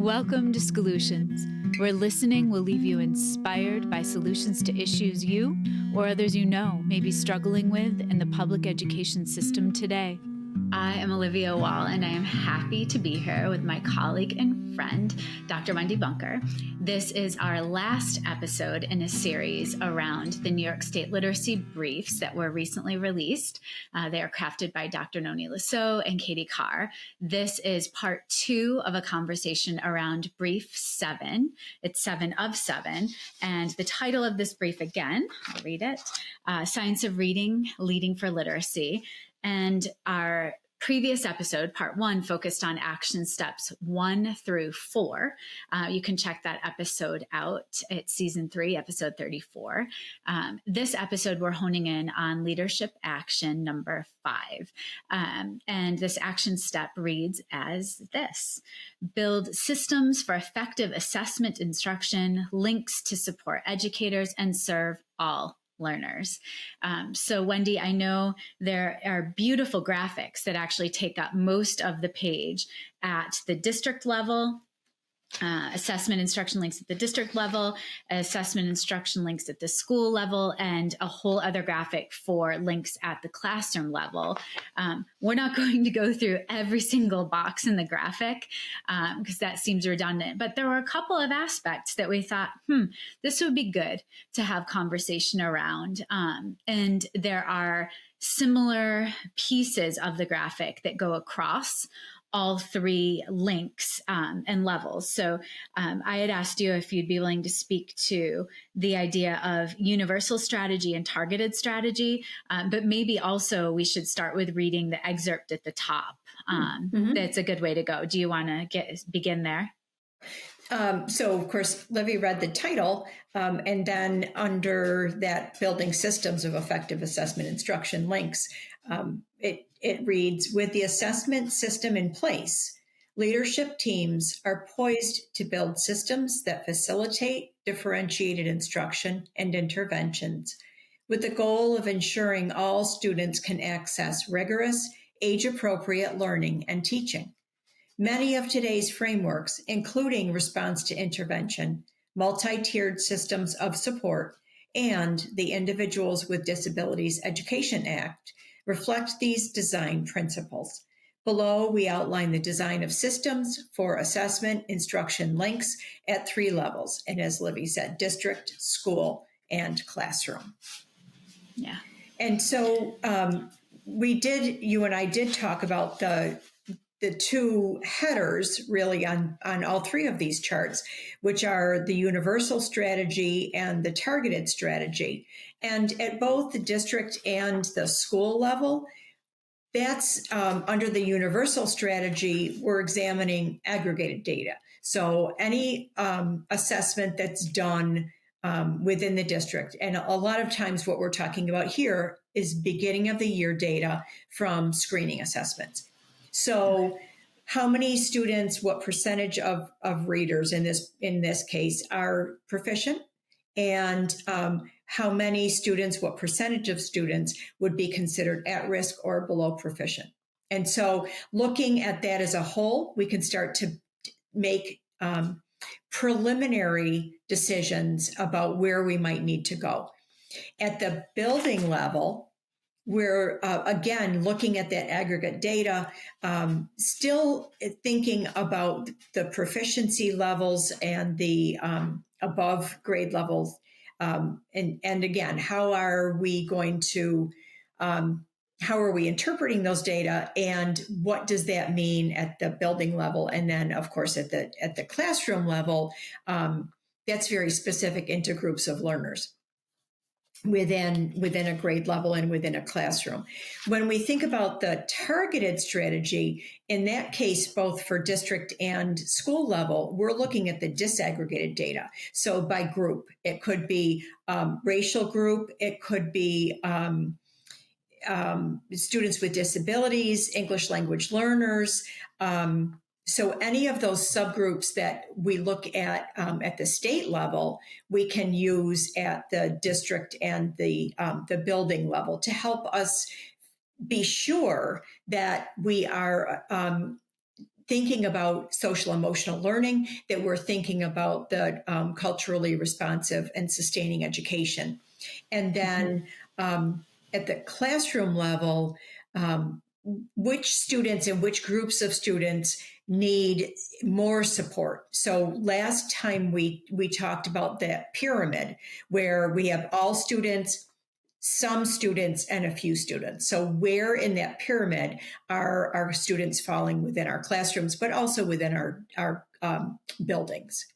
Welcome to Solutions, where listening will leave you inspired by solutions to issues you or others you know may be struggling with in the public education system today. I am Olivia Wall, and I am happy to be here with my colleague and friend, Dr. Wendy Bunker. This is our last episode in a series around the New York State Literacy Briefs that were recently released. They are crafted by Dr. Noni Lasso and Katie Carr. This is part 2 of a conversation around Brief 7. It's 7 of 7. And the title of this brief, again, I'll read it, Science of Reading, Leading for Literacy. And our previous episode, part 1, focused on action steps 1 through 4. You can check that episode out. It's season 3, episode 34. This episode, we're honing in on leadership action number 5. And this action step reads as this: build systems for effective assessment instruction, links to support educators, and serve all learners. So Wendy, I know there are beautiful graphics that actually take up most of the page at the district level, assessment instruction links at the district level, assessment instruction links at the school level, and a whole other graphic for links at the classroom level. We're not going to go through every single box in the graphic because that seems redundant, but there were a couple of aspects that we thought, this would be good to have conversation around. And there are similar pieces of the graphic that go across all 3 links and levels. So I had asked you if you'd be willing to speak to the idea of universal strategy and targeted strategy, but maybe also we should start with reading the excerpt at the top. That's a good way to go. Do you want to begin there? So, of course, Livy read the title, and then under that, building systems of effective assessment instruction links, it reads, with the assessment system in place, leadership teams are poised to build systems that facilitate differentiated instruction and interventions, with the goal of ensuring all students can access rigorous, age-appropriate learning and teaching. Many of today's frameworks, including response to intervention, multi-tiered systems of support, and the Individuals with Disabilities Education Act, reflect these design principles. Below, we outline the design of systems for assessment instruction links at 3 levels, and as Livy said, district, school, and classroom. Yeah. And so you and I did talk about the 2 headers really on all 3 of these charts, which are the universal strategy and the targeted strategy. And at both the district and the school level, that's under the universal strategy, we're examining aggregated data. So any assessment that's done within the district. And a lot of times what we're talking about here is beginning of the year data from screening assessments. So how many students, what percentage of readers in this case are proficient, and how many students, what percentage of students would be considered at risk or below proficient. And so looking at that as a whole, we can start to make preliminary decisions about where we might need to go. At the building level, we're, again, looking at that aggregate data, still thinking about the proficiency levels and the above grade levels. And again, how are we interpreting those data, and what does that mean at the building level? And then, of course, at the classroom level, that's very specific into groups of learners within a grade level and within a classroom. When we think about the targeted strategy, in that case, both for district and school level, we're looking at the disaggregated data. So by group, it could be racial group, it could be students with disabilities, English language learners, so any of those subgroups that we look at the state level, we can use at the district and the building level to help us be sure that we are thinking about social emotional learning, that we're thinking about the culturally responsive and sustaining education. And then at the classroom level, which students and which groups of students need more support. So last time we talked about that pyramid where we have all students, some students, and a few students. So where in that pyramid are our students falling within our classrooms, but also within our buildings?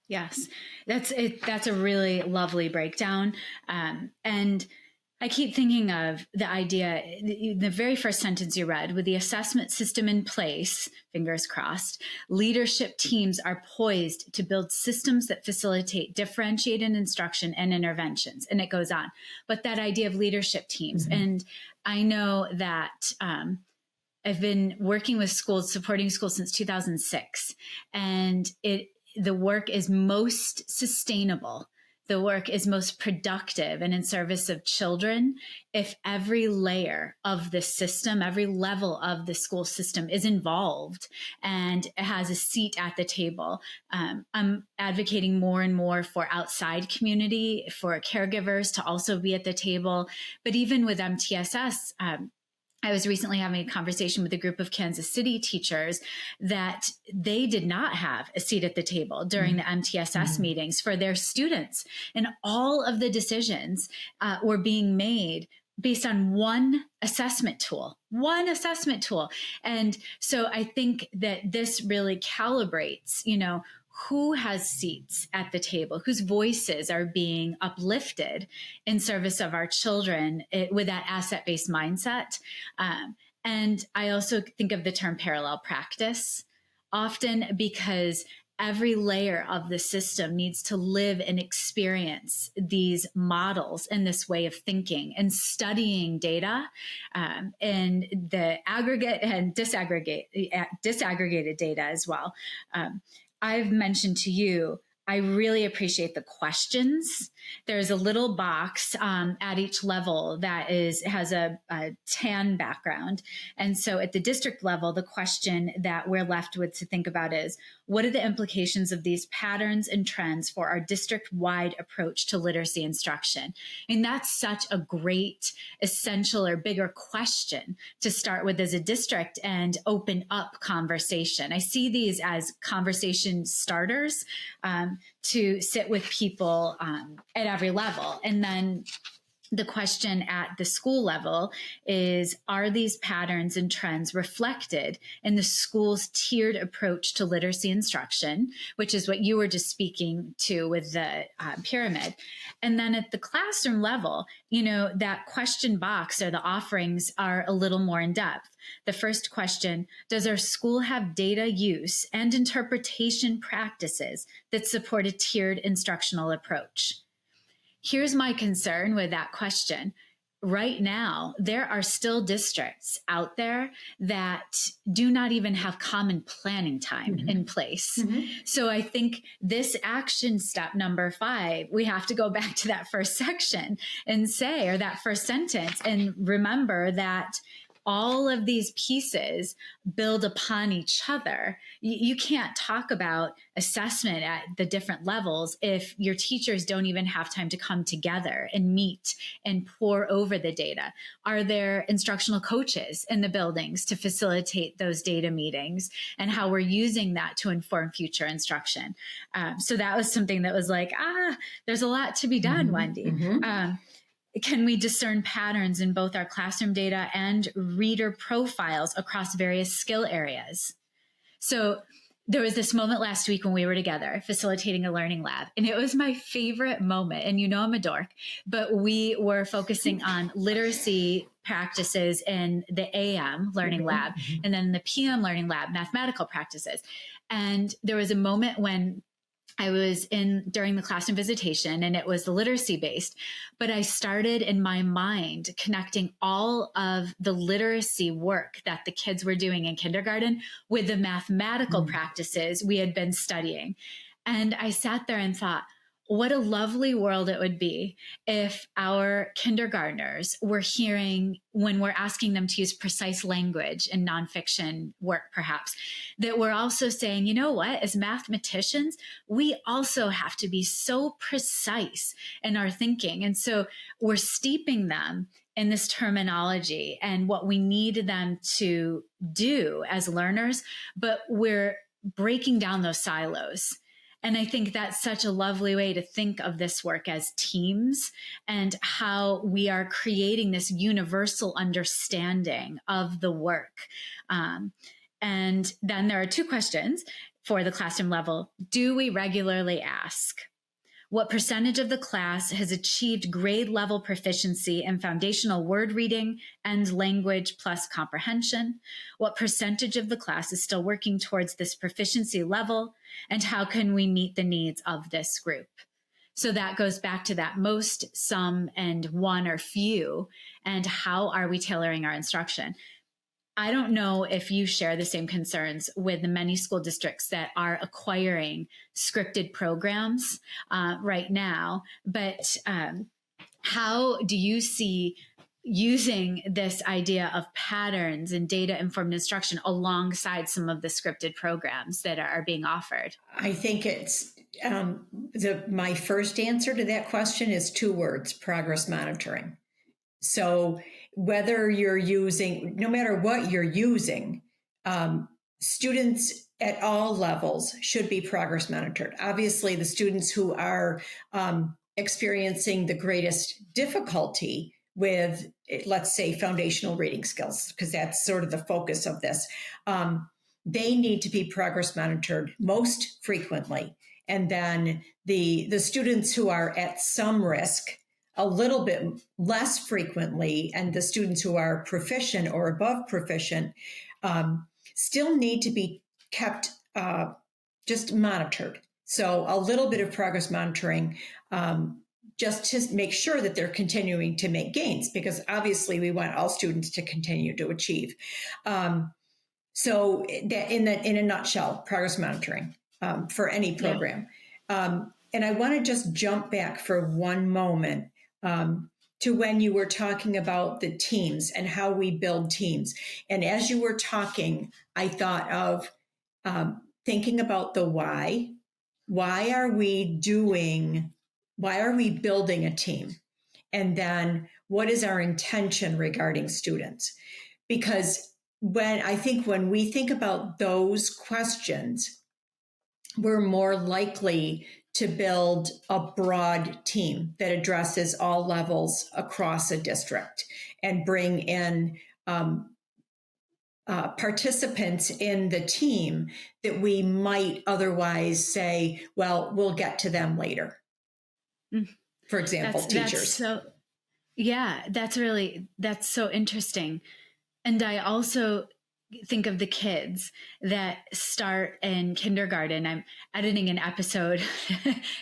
Yes, that's it. That's a really lovely breakdown. And I keep thinking of the idea, the very first sentence you read, with the assessment system in place, fingers crossed, leadership teams are poised to build systems that facilitate differentiated instruction and interventions. And it goes on. But that idea of leadership teams, and I know that I've been working with schools, supporting schools since 2006, and the work is most sustainable. The work is most productive and in service of children if every layer of the system, every level of the school system is involved and has a seat at the table. I'm advocating more and more for outside community, for caregivers to also be at the table. But even with MTSS, I was recently having a conversation with a group of Kansas City teachers that they did not have a seat at the table during the MTSS meetings for their students. And all of the decisions were being made based on one assessment tool. And so I think that this really calibrates, who has seats at the table, whose voices are being uplifted in service of our children with that asset-based mindset. And I also think of the term parallel practice often because every layer of the system needs to live and experience these models and this way of thinking and studying data and the aggregate and disaggregated data as well. I've mentioned to you, I really appreciate the questions. There's a little box at each level that has a tan background. And so at the district level, the question that we're left with to think about is, what are the implications of these patterns and trends for our district-wide approach to literacy instruction? And that's such a great, essential or bigger question to start with as a district and open up conversation. I see these as conversation starters to sit with people at every level. And then the question at the school level is, are these patterns and trends reflected in the school's tiered approach to literacy instruction, which is what you were just speaking to with the pyramid? And then at the classroom level, that question box or the offerings are a little more in depth. The first question, does our school have data use and interpretation practices that support a tiered instructional approach? Here's my concern with that question. Right now, there are still districts out there that do not even have common planning time in place. So I think this action step number 5, we have to go back to that first section and say, or that first sentence, and remember that all of these pieces build upon each other. You can't talk about assessment at the different levels if your teachers don't even have time to come together and meet and pore over the data. Are there instructional coaches in the buildings to facilitate those data meetings and how we're using that to inform future instruction? So that was something that was like, there's a lot to be done, Wendy. Can we discern patterns in both our classroom data and reader profiles across various skill areas? So there was this moment last week when we were together facilitating a learning lab, and it was my favorite moment. And I'm a dork, but we were focusing on literacy practices in the AM learning lab, and then the PM learning lab, mathematical practices. And there was a moment when I was during the classroom visitation, and it was the literacy based, but I started in my mind connecting all of the literacy work that the kids were doing in kindergarten with the mathematical practices we had been studying. And I sat there and thought, what a lovely world it would be if our kindergartners were hearing, when we're asking them to use precise language in nonfiction work, perhaps, that we're also saying, you know what, as mathematicians, we also have to be so precise in our thinking. And so we're steeping them in this terminology and what we need them to do as learners, but we're breaking down those silos. And I think that's such a lovely way to think of this work as teams and how we are creating this universal understanding of the work. And then there are two questions for the classroom level. Do we regularly ask, what percentage of the class has achieved grade level proficiency in foundational word reading and language plus comprehension? What percentage of the class is still working towards this proficiency level? And how can we meet the needs of this group? So that goes back to that most, some, and one or few, and how are we tailoring our instruction? I don't know if you share the same concerns with the many school districts that are acquiring scripted programs right now, but how do you see using this idea of patterns and data-informed instruction alongside some of the scripted programs that are being offered? I think it's my first answer to that question is two words: progress monitoring. So whether you're using, no matter what you're using, students at all levels should be progress monitored. Obviously, the students who are experiencing the greatest difficulty with, let's say, foundational reading skills, because that's sort of the focus of this, they need to be progress monitored most frequently. And then the students who are at some risk a little bit less frequently, and the students who are proficient or above proficient still need to be kept just monitored. So a little bit of progress monitoring just to make sure that they're continuing to make gains, because obviously we want all students to continue to achieve. So that in a nutshell, progress monitoring for any program. Yeah. And I want to just jump back for one moment to when you were talking about the teams and how we build teams. And as you were talking, I thought of thinking about the why. Why are we building a team? And then what is our intention regarding students? Because when we think about those questions, we're more likely to build a broad team that addresses all levels across a district and bring in participants in the team that we might otherwise say, well, we'll get to them later. For example, teachers. That's so interesting. And I also think of the kids that start in kindergarten. I'm editing an episode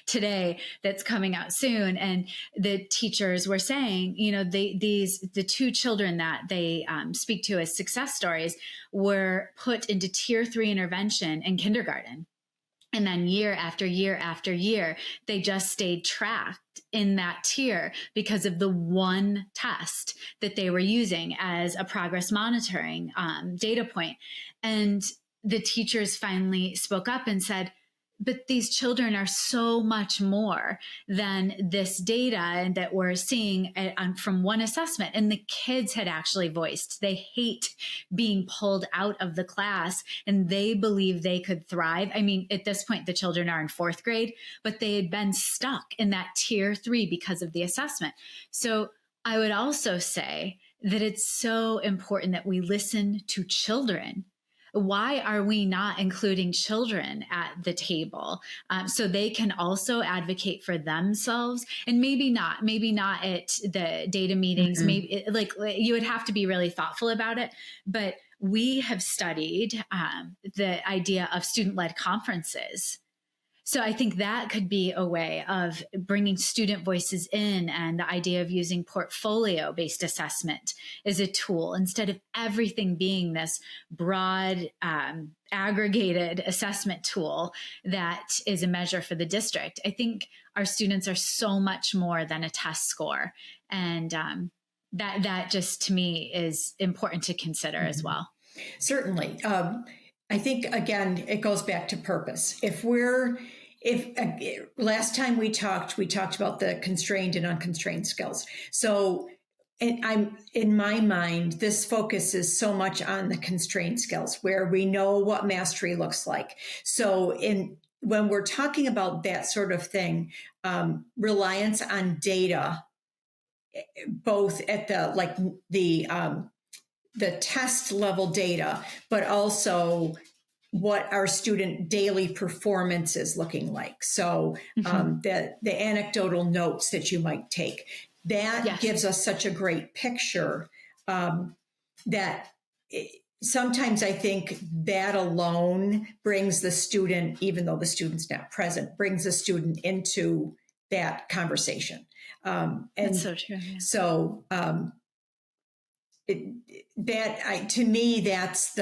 today that's coming out soon. And the teachers were saying, the two children that they speak to as success stories were put into tier 3 intervention in kindergarten. And then year after year after year, they just stayed tracked in that tier because of the one test that they were using as a progress monitoring data point. And the teachers finally spoke up and said, but these children are so much more than this data and that we're seeing from one assessment. And the kids had actually voiced they hate being pulled out of the class and they believe they could thrive. I mean, at this point, the children are in 4th grade, but they had been stuck in that tier 3 because of the assessment. So I would also say that it's so important that we listen to children. Why are we not including children at the table so they can also advocate for themselves? And maybe not at the data meetings, maybe like you would have to be really thoughtful about it. But we have studied the idea of student-led conferences. So I think that could be a way of bringing student voices in, and the idea of using portfolio-based assessment as a tool instead of everything being this broad, aggregated assessment tool that is a measure for the district. I think our students are so much more than a test score. And that just, to me, is important to consider as well. Certainly. I think, again, it goes back to purpose. If last time we talked about the constrained and unconstrained skills. So in my mind, this focuses so much on the constrained skills where we know what mastery looks like. So when we're talking about that sort of thing, reliance on data, both at the test level data, but also what our student daily performance is looking like. So the anecdotal notes that you might take, that gives us such a great picture that sometimes I think that alone brings the student, even though the student's not present, brings the student into that conversation. That's so true. Yeah. So to me, that's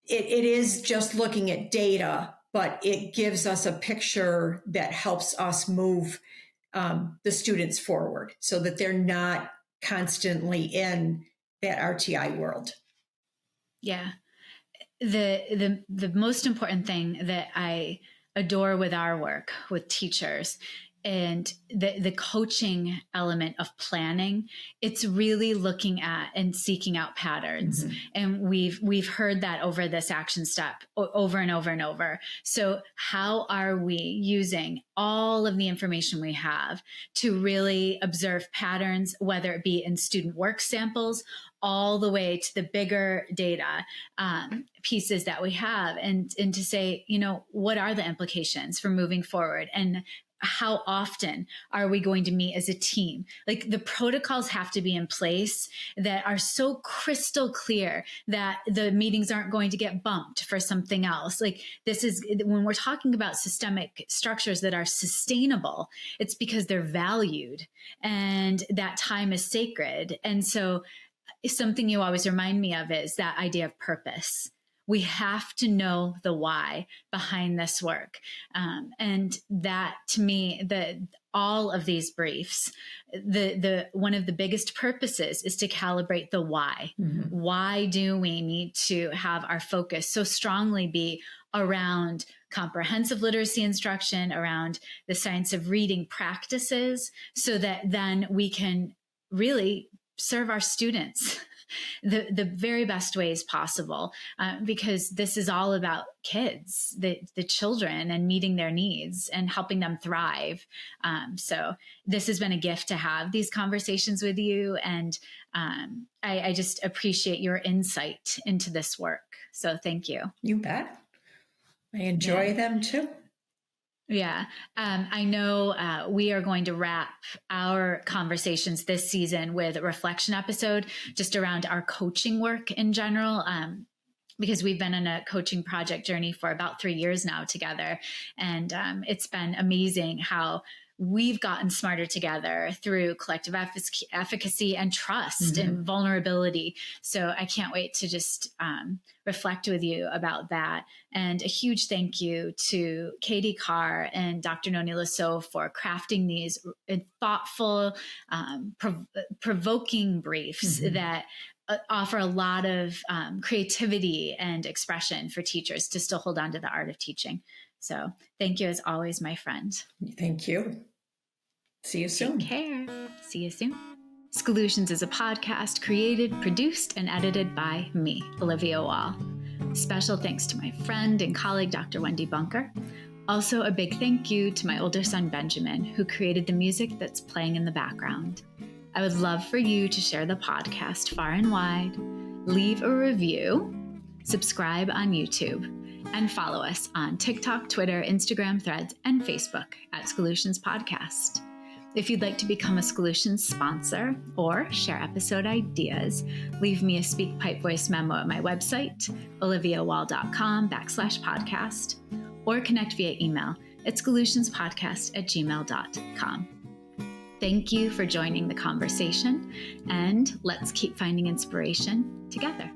it is just looking at data, but it gives us a picture that helps us move the students forward so that they're not constantly in that RTI world. Yeah. The most important thing that I adore with our work with teachers and the coaching element of planning, it's really looking at and seeking out patterns. And we've heard that over this action step over and over and over. So how are we using all of the information we have to really observe patterns, whether it be in student work samples, all the way to the bigger data pieces that we have, and to say, what are the implications for moving forward? And how often are we going to meet as a team? Like, the protocols have to be in place that are so crystal clear that the meetings aren't going to get bumped for something else. Like, this is when we're talking about systemic structures that are sustainable, it's because they're valued and that time is sacred. And so something you always remind me of is that idea of purpose. We have to know the why behind this work. And that, to me, all of these briefs, one of the biggest purposes is to calibrate the why. Why do we need to have our focus so strongly be around comprehensive literacy instruction, around the science of reading practices, so that then we can really serve our students the very best ways possible, because this is all about kids, the children, and meeting their needs and helping them thrive. So this has been a gift to have these conversations with you, and I just appreciate your insight into this work. So thank you. You bet. I enjoy them too. Yeah. I know we are going to wrap our conversations this season with a reflection episode just around our coaching work in general, because we've been in a coaching project journey for about 3 years now together. And it's been amazing how we've gotten smarter together through collective efficacy and trust and vulnerability. So I can't wait to just reflect with you about that. And a huge thank you to Katie Carr and Dr. Noni Lasso for crafting these thoughtful, provoking briefs that offer a lot of creativity and expression for teachers to still hold on to the art of teaching. So thank you as always, my friend. Thank you. See you soon. Take care. See you soon. Scholutions is a podcast created, produced, and edited by me, Olivia Wall. Special thanks to my friend and colleague, Dr. Wendy Bunker. Also, a big thank you to my older son, Benjamin, who created the music that's playing in the background. I would love for you to share the podcast far and wide, leave a review, subscribe on YouTube, and follow us on TikTok, Twitter, Instagram, Threads, and Facebook at Scholutions Podcast. If you'd like to become a Scholutions sponsor or share episode ideas, leave me a SpeakPipe voice memo at my website, oliviawall.com/podcast, or connect via email at scholutionspodcast@gmail.com. Thank you for joining the conversation, and let's keep finding inspiration together.